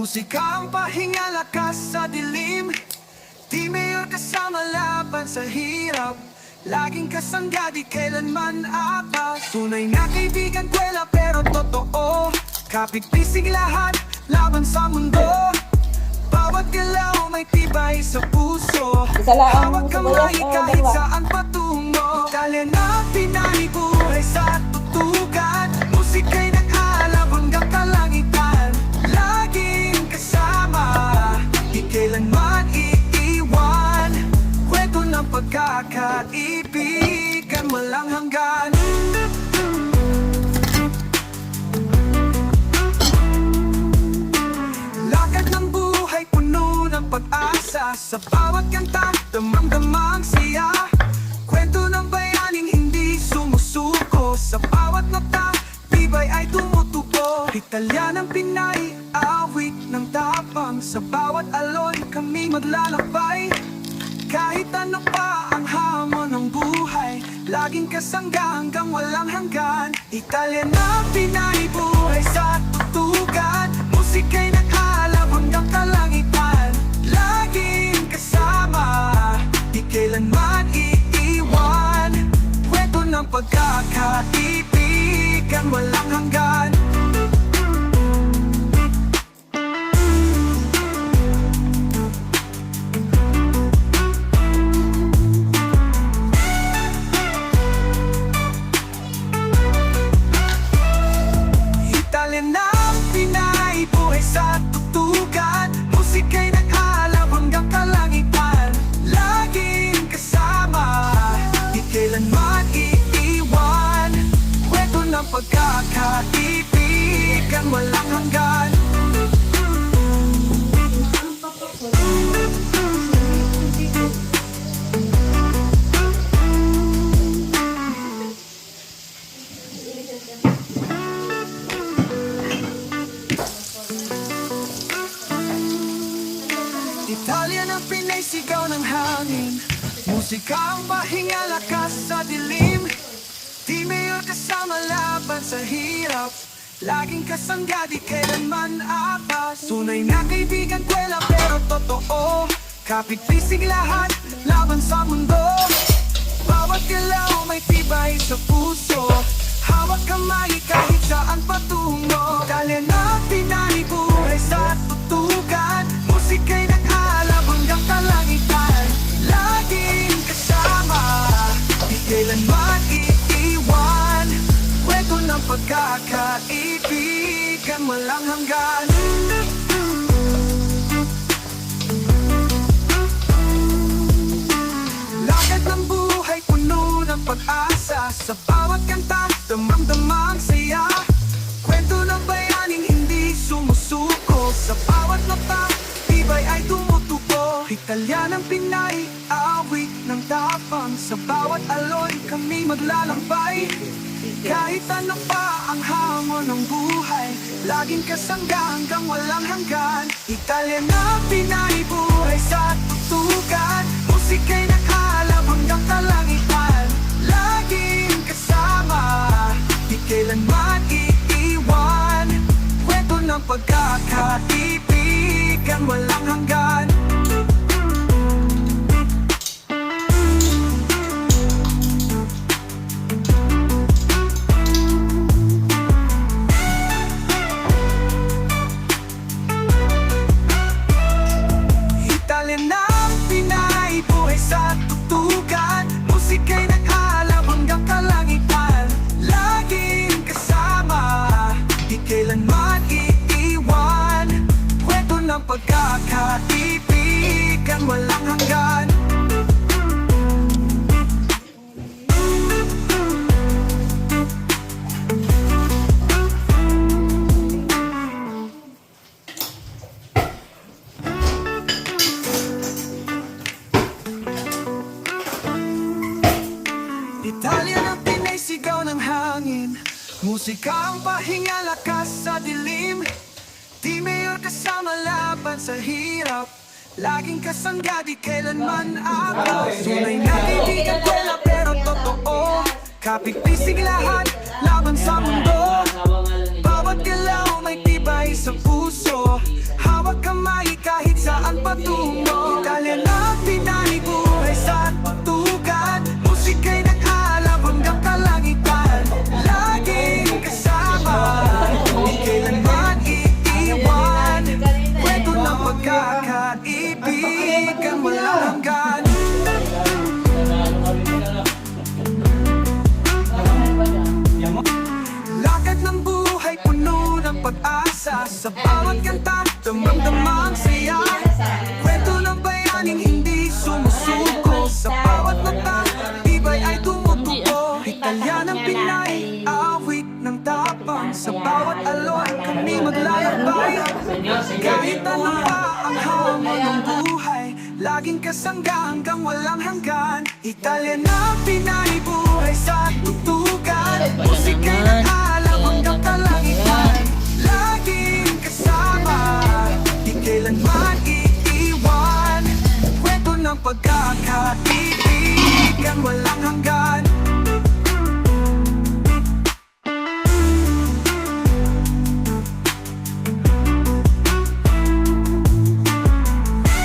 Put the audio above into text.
Musika ang pahinga, lakas sa dilim. Di mayor kasama laban sa hirap. Laging kasangga, di kailanman atas. Tunay na kaibigan, kwela pero totoo. Kapit-pisig lahat, laban sa mundo. Bawat galaw may tibay sa puso. Hawak kamay kahit saan patungo. Dali na Pinay, buhay sa tutugan. Musika'y nag-aalab hanggang kalangitan. Laging kasama, di kailanman iiwan. Kwento ng pagkakaibigan, walang hanggan. Lakad ng buhay, puno ng pag-asa. Sa bawat kanta, damang-damang siya. Kwento ng bayaning hindi sumusuko. Sa bawat nota, tibay ay tumutubo. Italya ng Pinay, awit ng tapang. Sa bawat alon, kami maglalakbay. Kahit ano pa ang hamon ng buhay, laging kasangga hanggang walang hanggan. Italya ng Pinay, buhay sa tutugan. Musika'y nag-aalab hanggang kalangitan. Laging kasama, di kailanman iiwan. Kwento ng pagkakaibigan, walang hanggan. Italya ng Pinay, buhay sa tutugan. Musika'y nag-aalab hanggang kalangitan. Laging kasama, di kailanman iiwan. Kwento ng pagkakaibigan, walang hanggan. Italya ng Pinay, sigaw ng hangin. Musika ang pahinga, lakas sa dilim. Di mayor kasama laban sa hirap. Laging kasangga, di kailanman atas. Tunay na kaibigan, kwela pero totoo. Kapit-pisig lahat, laban sa mundo. Bawat galaw may tibay sa puso. Hawak kamay kahit saan patungo. Dali na Pinay, buhay sa tutugan. Musika'y nag-aalab hanggang kalangitan. Laging kasama, di kailanman iiwan. Kwento ng pagkakaibigan, walang hanggan. Lakad ng buhay, puno ng pag-asa. Sa bawat kanta, damang-damang saya. Kwento ng bayaning hindi sumusuko. Sa bawat nota, tibay ay tumutubo. Italya ng Pinay, awit ng tapang. Sa bawat alon, kami maglalakbay. Kahit ano pa ang hamon ng buhay, laging kasangga hanggang walang hanggan. Italya ng Pinay, buhay sa tutugan. Musika'y nag-aalab hanggang kalangitan. Laging kasama, di kailanman iiwan. Kwento ng pagkakaibigan, walang hanggan. Italya ng Pinay, buhay sa tutugan. Musika'y nag-aalab hanggang kalangitan. Laging kasama, di kailanman iiwan. Kwento ng pagkakaibigan, walang hanggan. Italya ng Pinay, sigaw ng hangin. Musika ang pahinga, lakas sa dilim. Di mayor kasama laban sa hirap. Laging kasangga, di kailanman atas. Tunay na kaibigan, kwela pero totoo. Kapit-pisig lahat, laban sa mundo. Bawat galaw may tibay sa puso, hawak kamay kahit saan patungo. Italyan at Pinay, buhay sa tutugan, musika'y nag-aalab hanggang kalangitan. Laging kasama, di kailanman iiwan, kwento ng pagkakaibigan walang hanggan. Lakad ng buhay puno ng pag-asa, sa bawat kanta damang-damang saya. Kwento ng bayaning hindi sumusuko, sa bawat mata tibay ay tumutubo. Italyan ng Pinay, awit ng tapang, sa bawat alon kami maglalakbay. Kahit ano pa ang hamon ng buhay, laging kasangga hanggang walang hanggan. Italyan ng Pinay, buhay sa tutugan, musika'y nag-aalab hanggang kalangitan. Laging kasama, di kailanman iiwan, kwento ng pagkakaibigan walang hanggan.